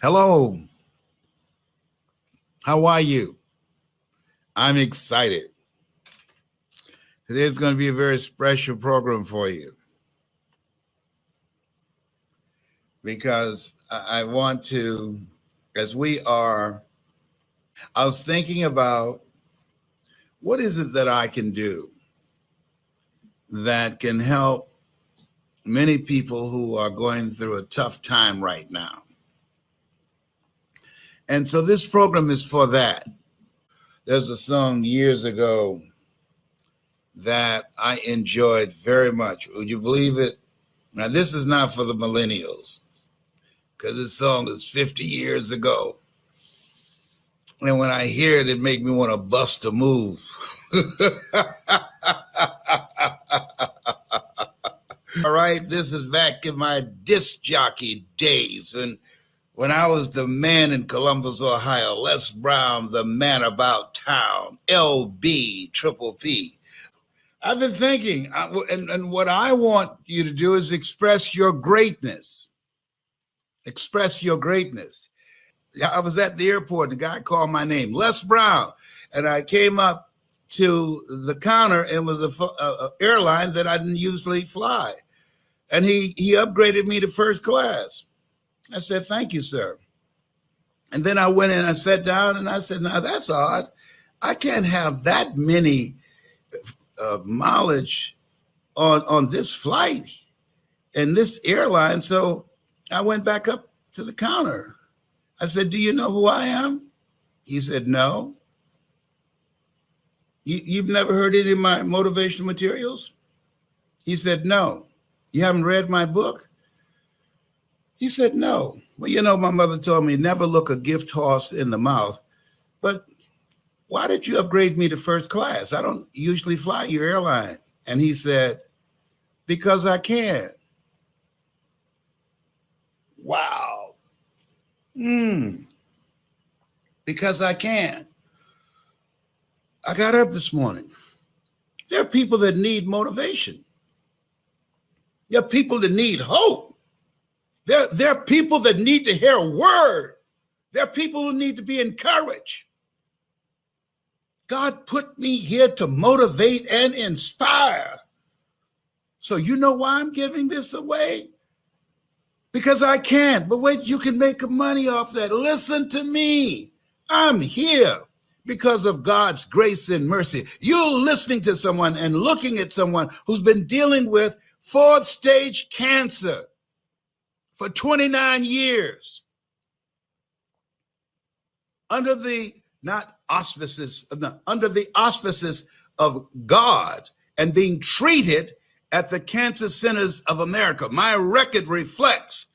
Hello. How are you? I'm excited. Today's going to be a very special program for you because I want to, as I was thinking about what is it that I can do that can help many people who are going through a tough time right now. And so this program is for that. There's a song years ago that I enjoyed very much. Would you believe it? Now, this is not for the millennials because this song is 50 years ago. And when I hear it, it makes me want to bust a move. All right, this is back in my disc jockey days. And when I was the man in Columbus, Ohio, Lesbrown, the man about town, LB, Triple P. I've been thinking, and what I want you to do is express your greatness. Express your greatness. I was at the airport, and the guy called my name, Les Brown, and I came up to the counter, and it was an airline that I didn't usually fly. And he upgraded me to first class. I said, thank you, sir. And then I went in, I sat down, and I said, now that's odd. I can't have that many mileage on this flight and this airline. So I went back up to the counter. I said, do you know who I am? He said, no. You've never heard any of my motivational materials? He said, no. You haven't read my book? He said, no. Well, you know, my mother told me never look a gift horse in the mouth, but why did you upgrade me to first class? I don't usually fly your airline. And he said, because I can. Wow. Because I can. I got up this morning. There are people that need motivation. There are people that need hope. There are people that need to hear a word. There are people who need to be encouraged. God put me here to motivate and inspire. So you know why I'm giving this away? Because I can. But wait, you can make money off that. Listen to me. I'm here because of God's grace and mercy. You're listening to someone and looking at someone who's been dealing with fourth stage cancer for 29 years under the auspices of God and being treated at the Cancer Centers of America. My record reflects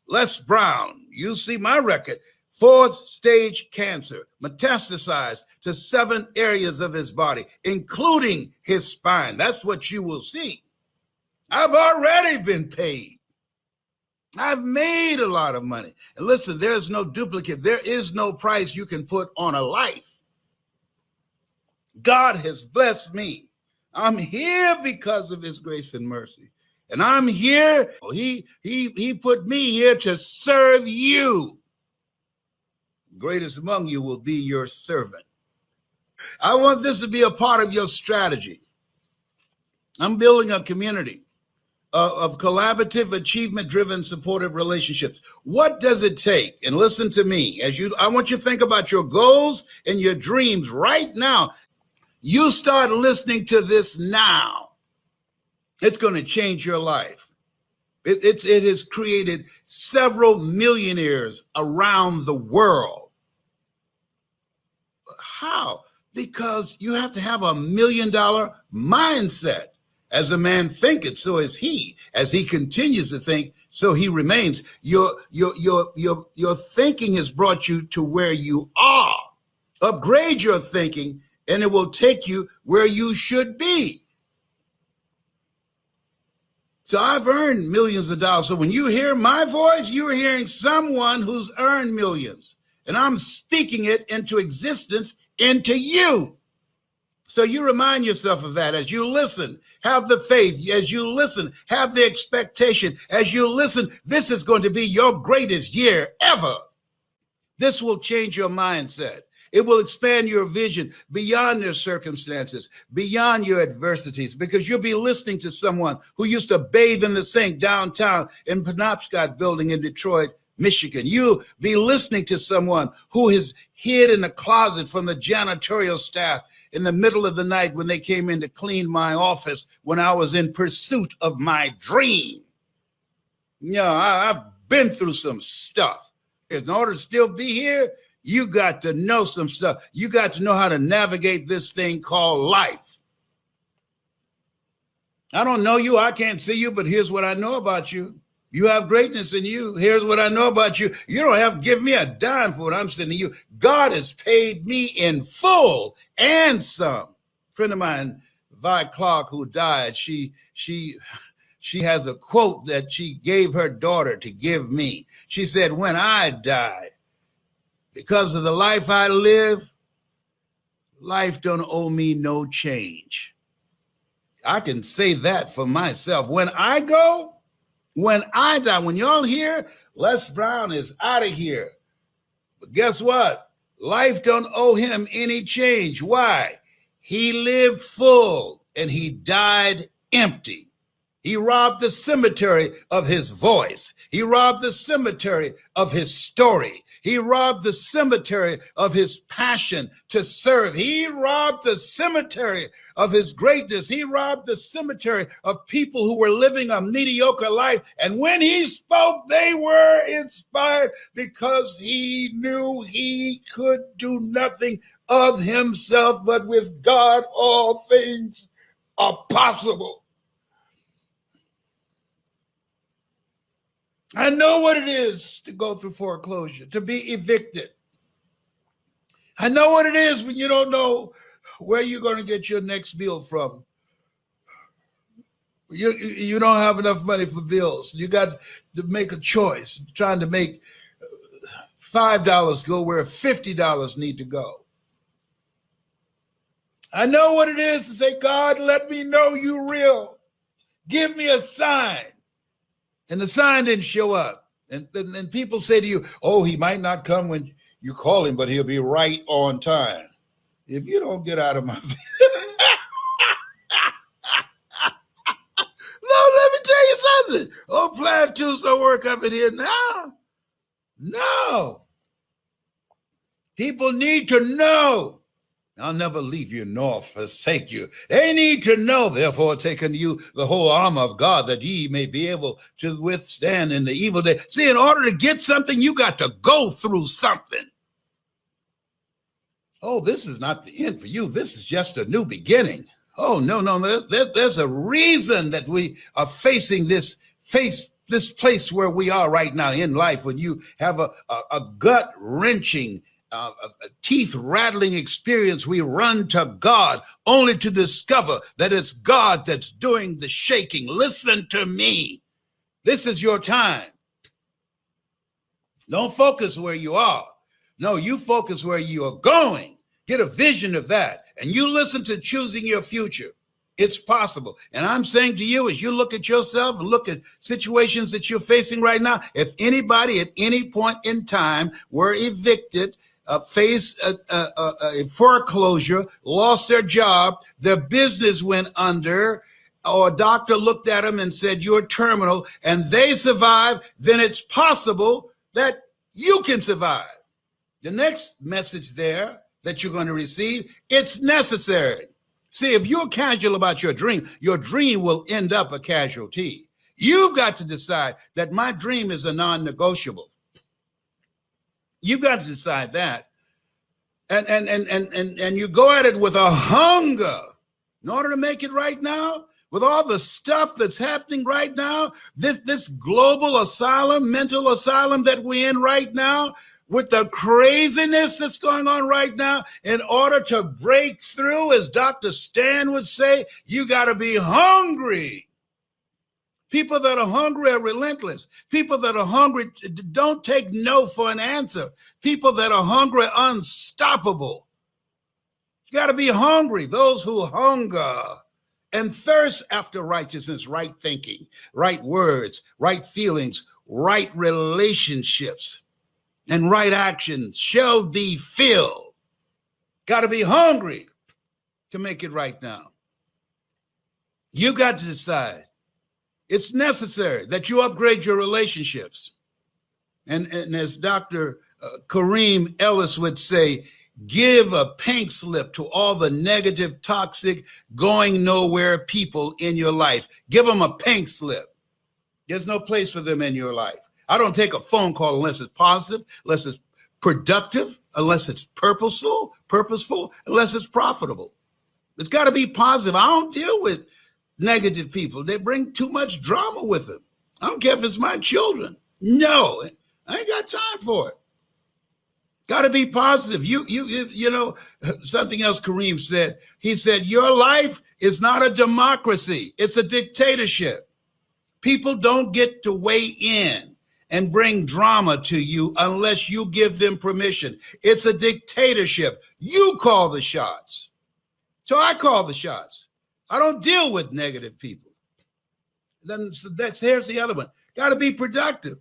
Les Brown. You see my record. Fourth stage cancer, metastasized to 7 areas of his body, including his spine. That's what you will see. I've already been paid. I've made a lot of money. And listen, there's no duplicate. There is no price you can put on a life. God has blessed me. I'm here because of his grace and mercy. And I'm here. He put me here to serve you. Greatest among you will be your servant. I want this to be a part of your strategy. I'm building a community of collaborative, achievement-driven, supportive relationships. What does it take? And listen to me. I want you to think about your goals and your dreams right now. You start listening to this now. It's going to change your life. It has created several millionaires around the world. How? Because you have to have $1 million mindset. As a man thinketh, so is he. As he continues to think, so he remains. Your thinking has brought you to where you are. Upgrade your thinking, and it will take you where you should be. So I've earned millions of dollars. So when you hear my voice, you're hearing someone who's earned millions. And I'm speaking it into existence into you. So you remind yourself of that as you listen, have the faith. As you listen, have the expectation. As you listen, this is going to be your greatest year ever. This will change your mindset. It will expand your vision beyond your circumstances, beyond your adversities, because you'll be listening to someone who used to bathe in the sink downtown in Penobscot Building in Detroit, Michigan. You'll be listening to someone who has hid in a closet from the janitorial staff in the middle of the night when they came in to clean my office when I was in pursuit of my dream. I've been through some stuff. In order to still be here, you got to know some stuff. You got to know how to navigate this thing called life. I don't know you. I can't see you, but here's what I know about you. You have greatness in you. Here's what I know about you. You don't have to give me a dime for what I'm sending you. God has paid me in full and some. A friend of mine, Vi Clark, who died, she has a quote that she gave her daughter to give me. She said, when I die, because of the life I live, life don't owe me no change. I can say that for myself. When I go, when I die, when y'all hear Les Brown is out of here. But guess what? Life don't owe him any change. Why? He lived full and he died empty. He robbed the cemetery of his voice. He robbed the cemetery of his story. He robbed the cemetery of his passion to serve. He robbed the cemetery of his greatness. He robbed the cemetery of people who were living a mediocre life. And when he spoke, they were inspired because he knew he could do nothing of himself, but with God, all things are possible. I know what it is to go through foreclosure, to be evicted. I know what it is when you don't know where you're going to get your next meal from. You don't have enough money for bills. You got to make a choice, trying to make $5 go where $50 need to go. I know what it is to say, God, let me know you real. Give me a sign. And the sign didn't show up. And then people say to you, oh, he might not come when you call him, but he'll be right on time. If you don't get out of my face. No, let me tell you something. Oh, plan twos don't work up in here now. No. People need to know. I'll never leave you nor forsake you. They need to know, therefore, take unto you the whole armor of God, that ye may be able to withstand in the evil day. See, in order to get something, you got to go through something. Oh, this is not the end for you. This is just a new beginning. Oh, no. There's a reason that we are facing this place where we are right now in life, when you have a gut-wrenching, a teeth-rattling experience. We run to God only to discover that it's God that's doing the shaking. Listen to me. This is your time. Don't focus where you are. No, you focus where you are going. Get a vision of that. And you listen to choosing your future. It's possible. And I'm saying to you, as you look at yourself and look at situations that you're facing right now, if anybody at any point in time were evicted, faced a foreclosure, lost their job, their business went under, or a doctor looked at them and said, you're terminal, and they survived, then it's possible that you can survive. The next message there that you're going to receive, it's necessary. See, if you're casual about your dream will end up a casualty. You've got to decide that my dream is a non-negotiable. You've got to decide that. And you go at it with a hunger in order to make it right now, with all the stuff that's happening right now, this global asylum, mental asylum that we're in right now, with the craziness that's going on right now. In order to break through, as Dr. Stan would say, you got to be hungry. People that are hungry are relentless. People that are hungry don't take no for an answer. People that are hungry are unstoppable. You got to be hungry. Those who hunger and thirst after righteousness, right thinking, right words, right feelings, right relationships. and right action shall be filled. Got to be hungry to make it right now. You got to decide. It's necessary that you upgrade your relationships. And as Dr. Kareem Ellis would say, give a pink slip to all the negative, toxic, going nowhere people in your life. Give them a pink slip. There's no place for them in your life. I don't take a phone call unless it's positive, unless it's productive, unless it's purposeful, unless it's profitable. It's got to be positive. I don't deal with negative people. They bring too much drama with them. I don't care if it's my children. No, I ain't got time for it. Got to be positive. You know, something else Kareem said. He said, your life is not a democracy. It's a dictatorship. People don't get to weigh in and bring drama to you unless you give them permission. It's a dictatorship. You call the shots. So I call the shots. I don't deal with negative people. Then here's the other one. Got to be productive.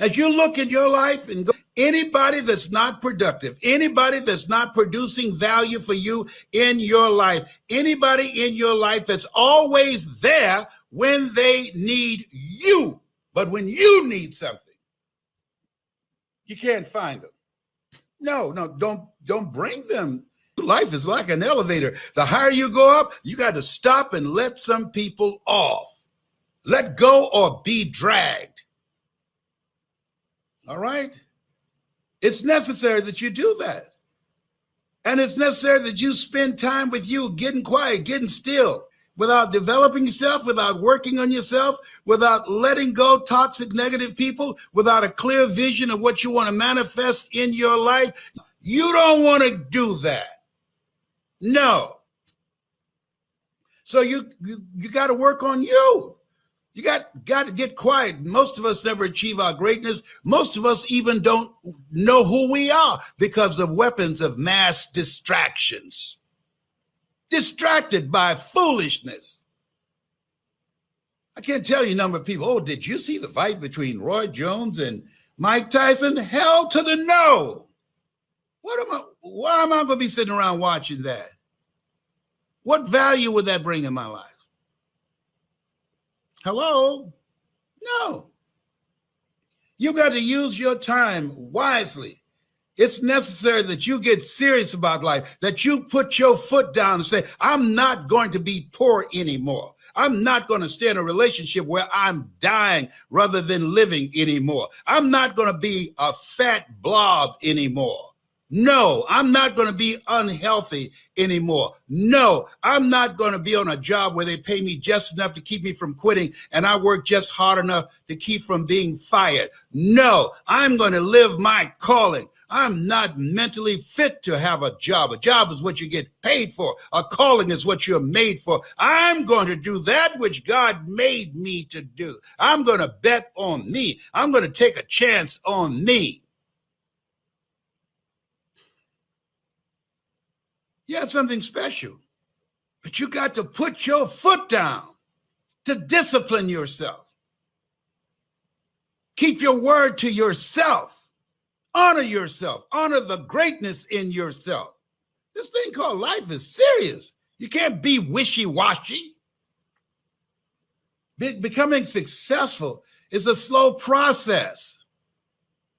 As you look at your life and go, anybody that's not productive, anybody that's not producing value for you in your life, anybody in your life that's always there when they need you, but when you need something, you can't find them. No, don't bring them. Life is like an elevator. The higher you go up, you got to stop and let some people off. Let go or be dragged. All right? It's necessary that you do that. And it's necessary that you spend time with you, getting quiet, getting still, without developing yourself, without working on yourself, without letting go toxic, negative people, without a clear vision of what you want to manifest in your life. You don't want to do that. No. So you got to work on you. You got to get quiet. Most of us never achieve our greatness. Most of us even don't know who we are because of weapons of mass distractions. Distracted by foolishness. I can't tell you a number of people, oh, did you see the fight between Roy Jones and Mike Tyson? Hell to the no. Why am I going to be sitting around watching that? What value would that bring in my life? Hello? No. You got to use your time wisely. It's necessary that you get serious about life, that you put your foot down and say, I'm not going to be poor anymore. I'm not going to stay in a relationship where I'm dying rather than living anymore. I'm not going to be a fat blob anymore. No, I'm not going to be unhealthy anymore. No, I'm not going to be on a job where they pay me just enough to keep me from quitting and I work just hard enough to keep from being fired. No, I'm going to live my calling. I'm not mentally fit to have a job. A job is what you get paid for. A calling is what you're made for. I'm going to do that which God made me to do. I'm going to bet on me. I'm going to take a chance on me. You have something special, but you got to put your foot down to discipline yourself. Keep your word to yourself. Honor yourself. Honor the greatness in yourself. This thing called life is serious. You can't be wishy-washy. Becoming successful is a slow process.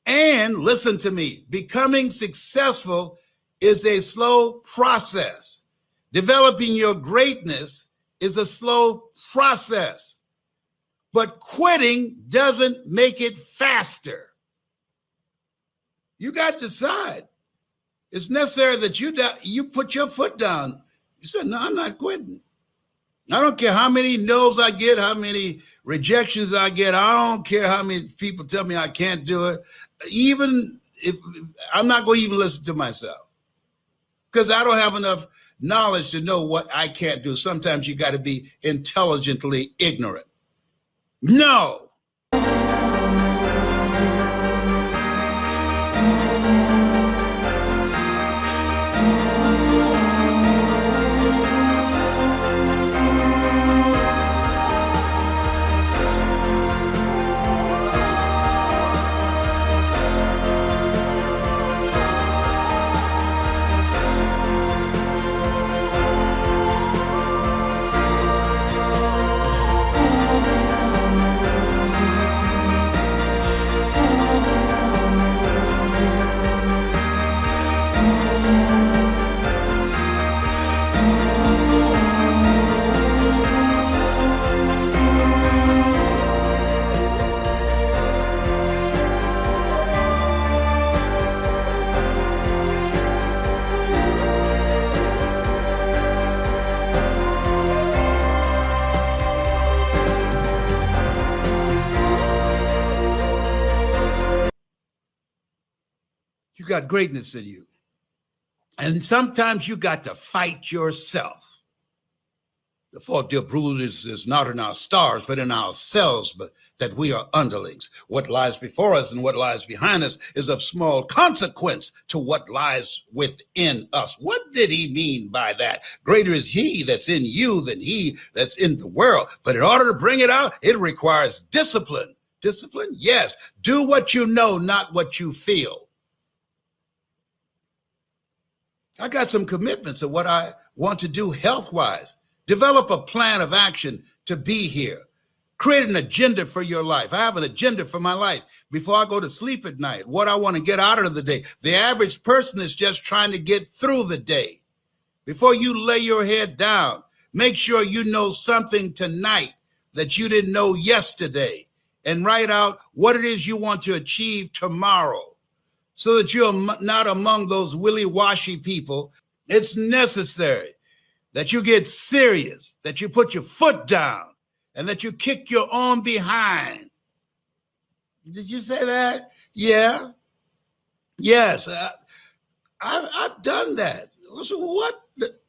And listen to me, becoming successful is a slow process. Developing your greatness is a slow process. But quitting doesn't make it faster. You got to decide. It's necessary that you put your foot down. You said, no, I'm not quitting. I don't care how many no's I get, how many rejections I get. I don't care how many people tell me I can't do it. Even if I'm not going to even listen to myself. Because I don't have enough knowledge to know what I can't do. Sometimes you got to be intelligently ignorant. No. You got greatness in you. And sometimes you got to fight yourself. The fault, dear brothers, is not in our stars, but in ourselves, but that we are underlings. What lies before us and what lies behind us is of small consequence to what lies within us. What did he mean by that? Greater is he that's in you than he that's in the world. But in order to bring it out, it requires discipline. Discipline? Yes. Do what you know, not what you feel. I got some commitments of what I want to do health-wise. Develop a plan of action to be here. Create an agenda for your life. I have an agenda for my life before I go to sleep at night, what I want to get out of the day. The average person is just trying to get through the day. Before you lay your head down, make sure you know something tonight that you didn't know yesterday, and write out what it is you want to achieve tomorrow so that you're not among those willy-washy people. It's necessary that you get serious, that you put your foot down, and that you kick your own behind. Did you say that? Yeah. Yes. I've done that. So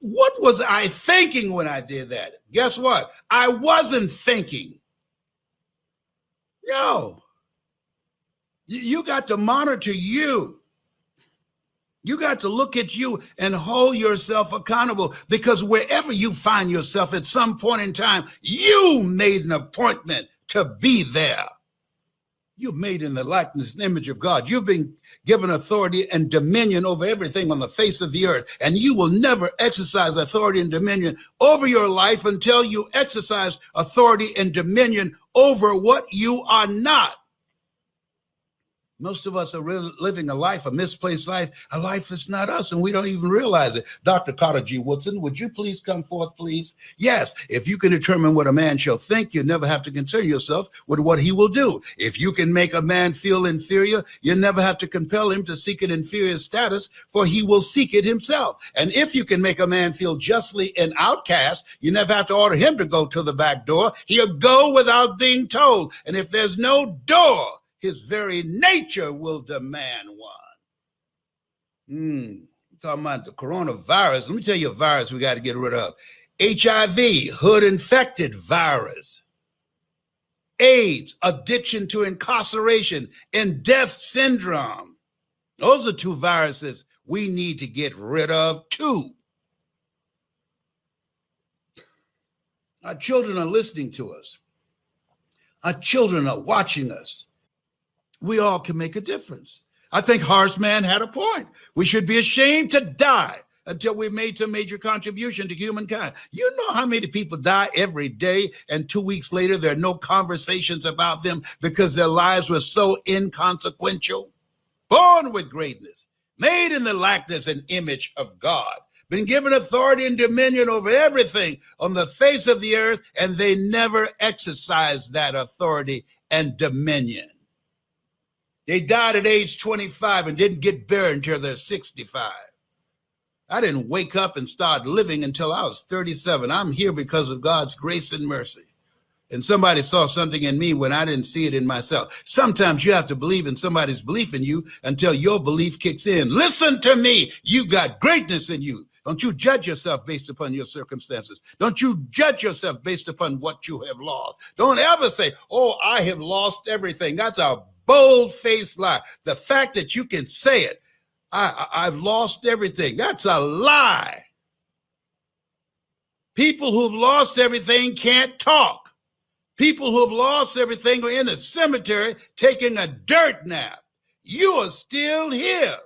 what was I thinking when I did that? Guess what? I wasn't thinking. Yo, you got to monitor you. You got to look at you and hold yourself accountable, because wherever you find yourself at some point in time, you made an appointment to be there. You're made in the likeness and image of God. You've been given authority and dominion over everything on the face of the earth, and you will never exercise authority and dominion over your life until you exercise authority and dominion over what you are not. Most of us are living a life, a misplaced life, a life that's not us, and we don't even realize it. Dr. Carter G. Woodson, would you please come forth, please? Yes, if you can determine what a man shall think, you never have to concern yourself with what he will do. If you can make a man feel inferior, you never have to compel him to seek an inferior status, for he will seek it himself. And if you can make a man feel justly an outcast, you never have to order him to go to the back door. He'll go without being told. And if there's no door, his very nature will demand one. Talking about the coronavirus. Let me tell you a virus we got to get rid of. HIV, hood-infected virus. AIDS, addiction to incarceration, and death syndrome. Those are two viruses we need to get rid of too. Our children are listening to us. Our children are watching us. We all can make a difference. I think Horseman had a point. We should be ashamed to die until we've made some major contribution to humankind. You know how many people die every day, and 2 weeks later, there are no conversations about them because their lives were so inconsequential? Born with greatness, made in the likeness and image of God, been given authority and dominion over everything on the face of the earth, and they never exercised that authority and dominion. They died at age 25 and didn't get buried until they're 65. I didn't wake up and start living until I was 37. I'm here because of God's grace and mercy. And somebody saw something in me when I didn't see it in myself. Sometimes you have to believe in somebody's belief in you until your belief kicks in. Listen to me. You got greatness in you. Don't you judge yourself based upon your circumstances. Don't you judge yourself based upon what you have lost. Don't ever say, oh, I have lost everything. That's a bold-faced lie. The fact that you can say it, I've lost everything, that's a lie. People who've lost everything can't talk. People who've lost everything are in a cemetery taking a dirt nap. You are still here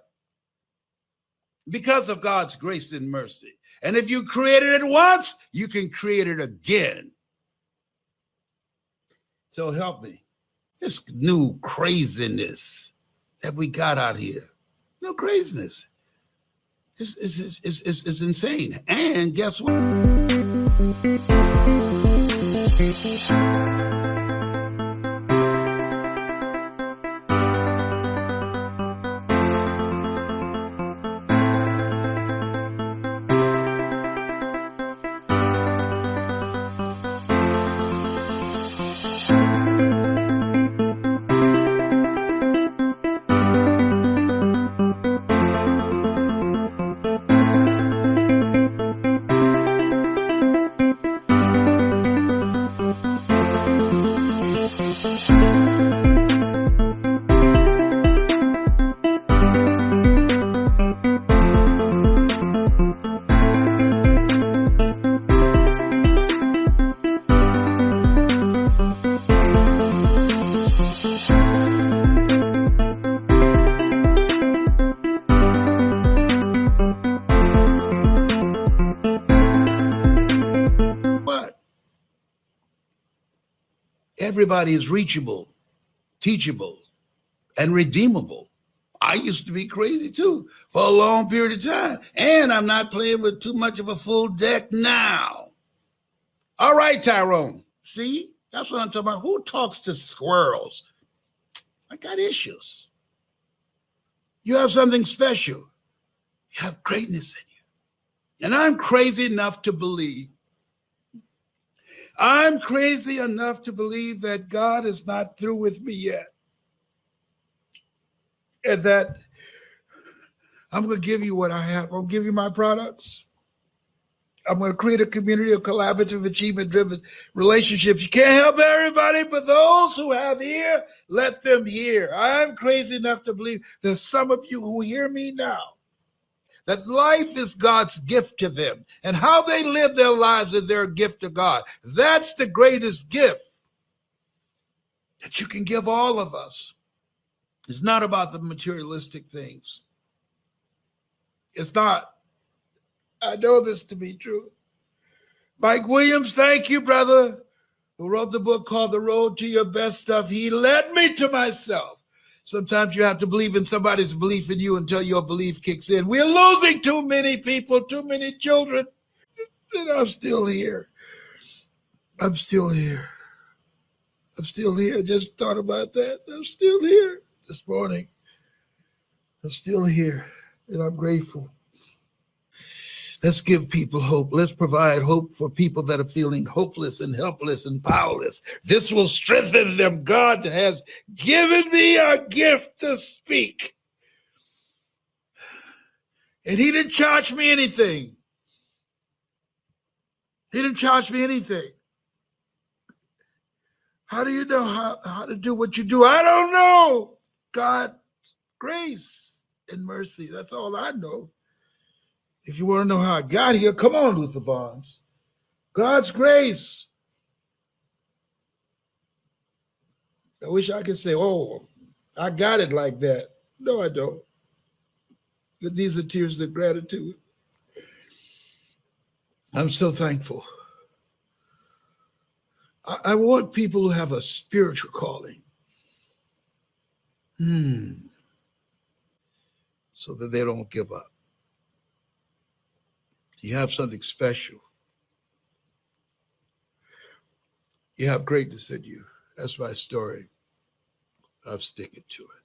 because of God's grace and mercy. And if you created it once, you can create it again. So help me. This new craziness that we got out here, no craziness. It's insane. And guess what? everybody is reachable, teachable, and redeemable. I used to be crazy too for a long period of time. And I'm not playing with too much of a full deck now. All right, Tyrone. See, that's what I'm talking about. Who talks to squirrels? I got issues. You have something special. You have greatness in you. And I'm crazy enough to believe. I'm crazy enough to believe that God is not through with me yet. And that I'm going to give you what I have. I'll give you my products. I'm going to create a community of collaborative, achievement-driven relationships. You can't help everybody, but those who have ear, let them hear. I'm crazy enough to believe there's some of you who hear me now, that life is God's gift to them, and how they live their lives is their gift to God. That's the greatest gift that you can give all of us. It's not about the materialistic things. It's not. I know this to be true. Mike Williams, thank you, brother, who wrote the book called The Road to Your Best Stuff. He led me to myself. Sometimes you have to believe in somebody's belief in you until your belief kicks in. We're losing too many people, too many children. And I'm still here. I'm still here. I'm still here. I just thought about that. I'm still here this morning. I'm still here, and I'm grateful. Let's give people hope. Let's provide hope for people that are feeling hopeless and helpless and powerless. This will strengthen them. God has given me a gift to speak. And he didn't charge me anything. He didn't charge me anything. How do you know how to do what you do? I don't know. God, grace and mercy. That's all I know. If you want to know how I got here, come on, Luther Barnes. God's grace. I wish I could say, oh, I got it like that. No, I don't. But these are tears of gratitude. I'm so thankful. I want people who have a spiritual calling. So that they don't give up. You have something special. You have greatness in you. That's my story. I'm sticking to it.